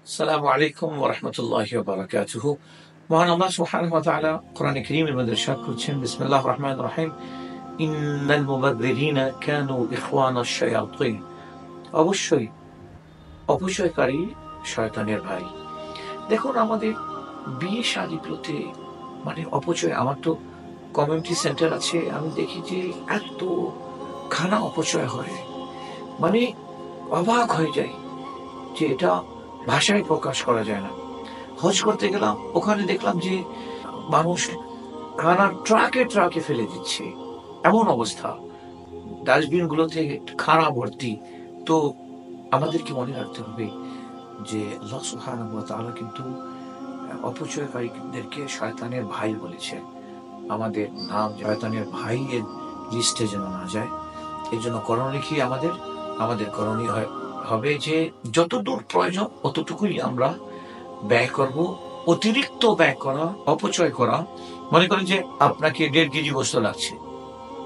আসসালামু আলাইকুম ওয়া রাহমাতুল্লাহি ওয়া বারাকাতুহু। মহান আল্লাহ সুবহানাহু ওয়া তাআলা কোরআনে কারীমের মধ্যে ইরশাদ করছেন, বিসমিল্লাহির রহমানির রহিম, ইন্নাল মুবাযযিরিনা কানু ইখওয়ানাশ শায়াতিন। অবশ্যই অপচয়কারী শয়তানের ভাই। দেখুন, আমাদের বিয়ে শাদীগুলোতে অপচয়। আমার তো কমিউনিটি সেন্টার আছে, আমি দেখি যে এত খানা অপচয় হয়, মানে অবাক হয়ে যাই যে এটা ভাষায় প্রকাশ করা যায় না। হজ করতে গেলাম, ওখানে দেখলাম যে মানুষ খানা ট্রাকে ট্রাকে ফেলে দিচ্ছে, এমন অবস্থা। ডাস্টবিন গুলোতে খানা ভর্তি। তো আমাদেরকে মনে রাখতে হবে যে আল্লাহ সুবহানাহু ওয়া তাআলা কিন্তু অপচয়কারীদেরকে শয়তানের ভাই বলেছে। আমাদের নাম শয়তানের ভাইয়ের লিস্টে যেন না যায়। এই জন্য করণীয় কি আমাদের করণীয় হবে যে যতদূর প্রয়োজন অতটুকুই আমরা ব্যয় করব। অতিরিক্ত ব্যয় করা, অপচয় করা, মনে করেন যে আপনাকে 1.5 কেজি গোস্ত লাগছে,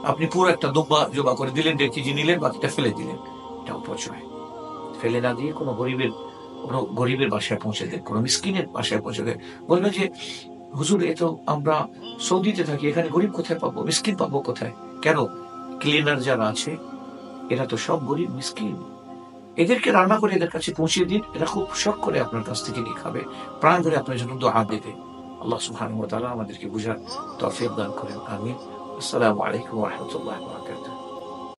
আপনি পুরো একটা দুব্বা জবা করে দিলেন, 1.5 কেজি নিলেন, বাকিটা ফেলে দিলেন। এটা অপচয়। ফেলে না দিয়ে কোনো গরিবের বাসায় পৌঁছে দেন, কোনো মিসকিনের বাসায় পৌঁছে দেন। বলবেন যে হুজুর, এ তো আমরা সৌদিতে থাকি, এখানে গরিব কোথায় পাবো, মিসকিন পাবো কোথায়? কেন? ক্লিনার যারা আছে এরা তো সব গরিব মিসকিন। এদেরকে রান্না করে এদের কাছে পৌঁছে দিন, এরা খুব শখ করে আপনার কাছ থেকে নিয়ে খাবে, প্রাণ ধরে আপনার জন্য দোয়া দেবে। আল্লাহ সুবহানাহু ওয়া তাআলা আমাদেরকে বুঝার তৌফিক দান করেন। আমিন। আসসালামু আলাইকুম ওয়া রাহমাতুল্লাহি ওয়া বারাকাতুহু।